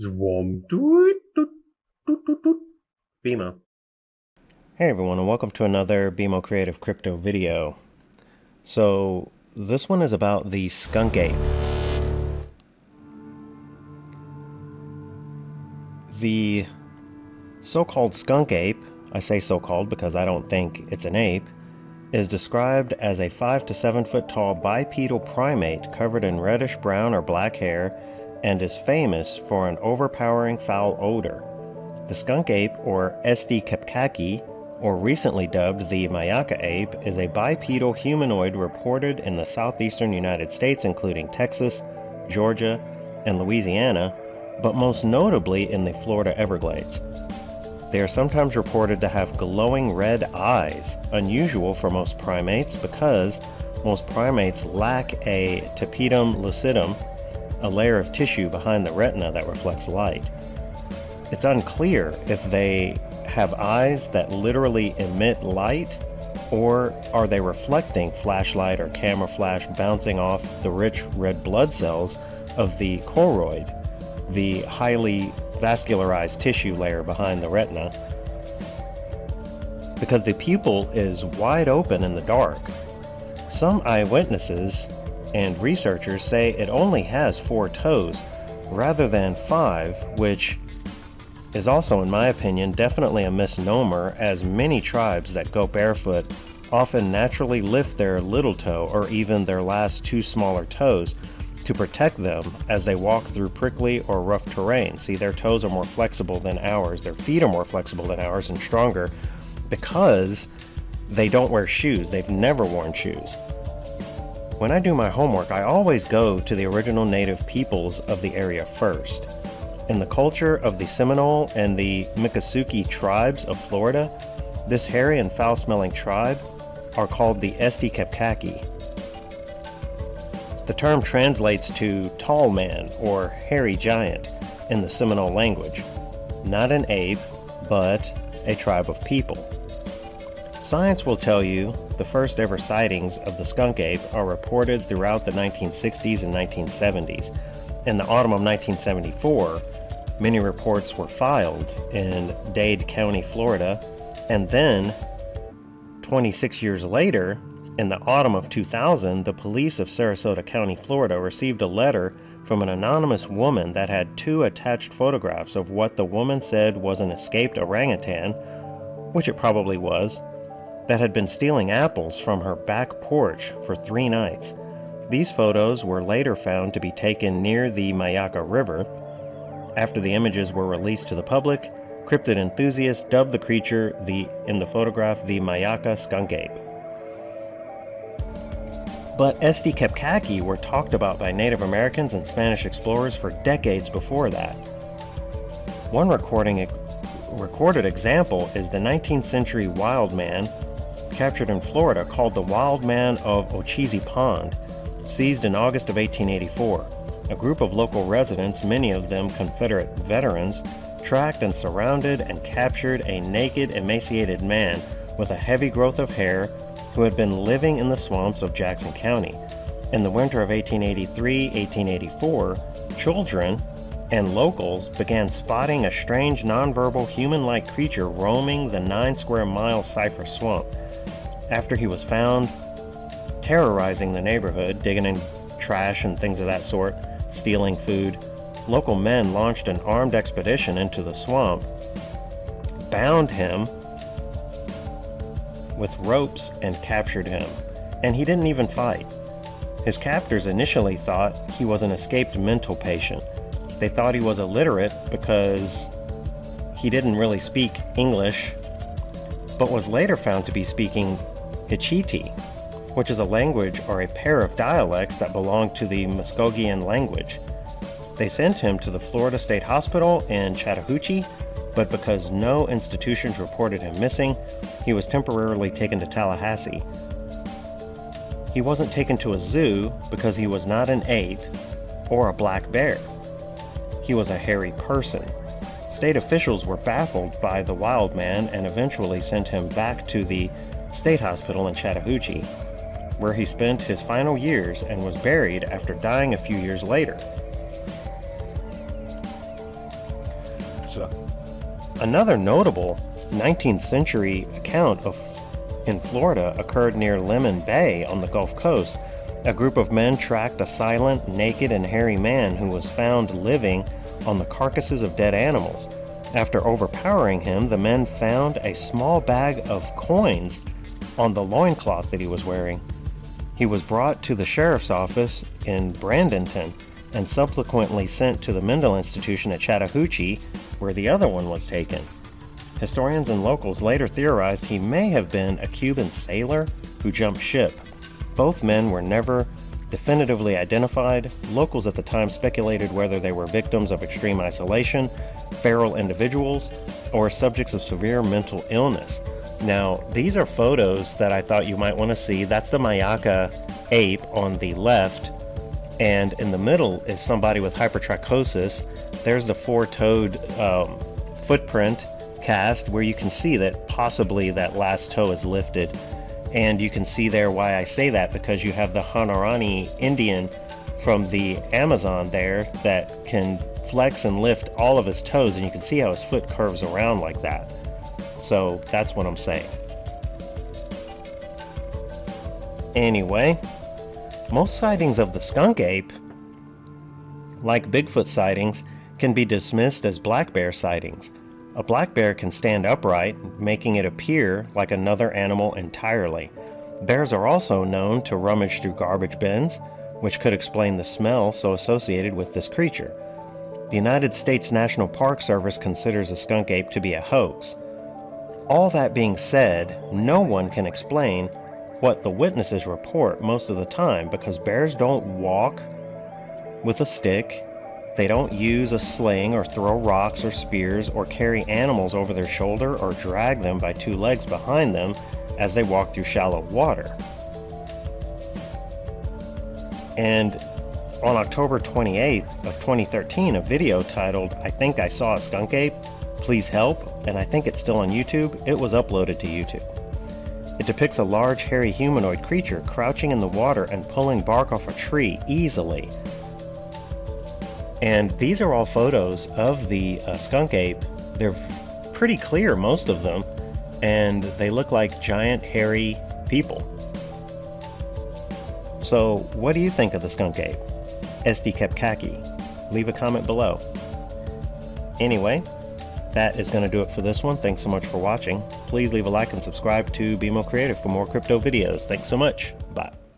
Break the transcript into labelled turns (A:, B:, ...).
A: Zwom. Doot, doot, doot, doot, doot. BMO.
B: Hey everyone, and welcome to another BMO Creative crypto video. So this one is about the Skunk Ape. The so-called Skunk Ape, I say so-called because I don't think it's an ape, is described as a 5 to 7 foot tall bipedal primate covered in reddish brown or black hair and is famous for an overpowering foul odor. The skunk ape, or SD kepkaki, or recently dubbed the Mayaka ape, is a bipedal humanoid reported in the southeastern United States, including Texas, Georgia, and Louisiana, but most notably in the Florida Everglades. They are sometimes reported to have glowing red eyes, unusual for most primates because most primates lack a tapetum lucidum, a layer of tissue behind the retina that reflects light. It's unclear if they have eyes that literally emit light, or are they reflecting flashlight or camera flash bouncing off the rich red blood cells of the choroid, the highly vascularized tissue layer behind the retina. Because the pupil is wide open in the dark. Some eyewitnesses and researchers say it only has 4 toes rather than 5, which is also, in my opinion, definitely a misnomer, as many tribes that go barefoot often naturally lift their little toe or even their last 2 smaller toes to protect them as they walk through prickly or rough terrain. See, their toes are more flexible than ours, their feet are more flexible than ours and stronger because they don't wear shoes. They've never worn shoes. When I do my homework, I always go to the original native peoples of the area first. In the culture of the Seminole and the Miccosukee tribes of Florida, this hairy and foul-smelling tribe are called the SD kepkaki. The term translates to tall man or hairy giant in the Seminole language, not an ape, but a tribe of people. Science will tell you the first ever sightings of the skunk ape are reported throughout the 1960s and 1970s. In the autumn of 1974, many reports were filed in Dade County, Florida, and then 26 years later, in the autumn of 2000, the police of Sarasota County, Florida received a letter from an anonymous woman that had 2 attached photographs of what the woman said was an escaped orangutan, which it probably was, that had been stealing apples from her back porch for 3 nights. These photos were later found to be taken near the Mayaka River. After the images were released to the public, cryptid enthusiasts dubbed the creature in the photograph the Mayaka skunk ape. But SD kepkaki were talked about by Native Americans and Spanish explorers for decades before that. One recorded example is the 19th century wild man captured in Florida called the Wild Man of Ocheesee Pond, seized in August of 1884. A group of local residents, many of them Confederate veterans, tracked and surrounded and captured a naked, emaciated man with a heavy growth of hair who had been living in the swamps of Jackson County. In the winter of 1883-1884, children and locals began spotting a strange nonverbal human-like creature roaming the 9 square mile Cypress Swamp. After he was found, terrorizing the neighborhood, digging in trash and things of that sort, stealing food, local men launched an armed expedition into the swamp, bound him with ropes and captured him, and he didn't even fight. His captors initially thought he was an escaped mental patient. They thought he was illiterate because he didn't really speak English, but was later found to be speaking Hichiti, which is a language or a pair of dialects that belong to the Muskogean language. They sent him to the Florida State Hospital in Chattahoochee, but because no institutions reported him missing, he was temporarily taken to Tallahassee. He wasn't taken to a zoo because he was not an ape or a black bear. He was a hairy person. State officials were baffled by the wild man and eventually sent him back to the state hospital in Chattahoochee, where he spent his final years and was buried after dying a few years later.
A: So,
B: Another notable 19th century account in Florida occurred near Lemon Bay on the Gulf Coast. A group of men tracked a silent, naked, and hairy man who was found living on the carcasses of dead animals. After overpowering him, the men found a small bag of coins on the loincloth that he was wearing. He was brought to the sheriff's office in Bradenton and subsequently sent to the Mendel Institution at Chattahoochee, where the other one was taken. Historians and locals later theorized he may have been a Cuban sailor who jumped ship. Both men were never definitively identified. Locals at the time speculated whether they were victims of extreme isolation, feral individuals, or subjects of severe mental illness. Now, these are photos that I thought you might want to see. That's the Mayaca ape on the left, and in the middle is somebody with hypertrichosis. There's the four-toed footprint cast where you can see that possibly that last toe is lifted. And you can see there why I say that, because you have the Hanarani Indian from the Amazon there that can flex and lift all of his toes, and you can see how his foot curves around like that. So that's what I'm saying. Anyway, most sightings of the skunk ape, like Bigfoot sightings, can be dismissed as black bear sightings. A black bear can stand upright, making it appear like another animal entirely. Bears are also known to rummage through garbage bins, which could explain the smell so associated with this creature. The United States National Park Service considers a skunk ape to be a hoax. All that being said, no one can explain what the witnesses report most of the time, because bears don't walk with a stick. They don't use a sling or throw rocks or spears or carry animals over their shoulder or drag them by two legs behind them as they walk through shallow water. And on October 28th of 2013, a video titled, "I Think I Saw a Skunk Ape, Please Help," and I think it's still on YouTube, it was uploaded to YouTube. It depicts a large hairy humanoid creature crouching in the water and pulling bark off a tree easily. And these are all photos of the skunk ape. They're pretty clear, most of them, and they look like giant hairy people. So what do you think of the skunk ape? SD Kepkaki. Leave a comment below. Anyway, that is going to do it for this one. Thanks so much for watching. Please leave a like and subscribe to BMO Creative for more crypto videos. Thanks so much. Bye.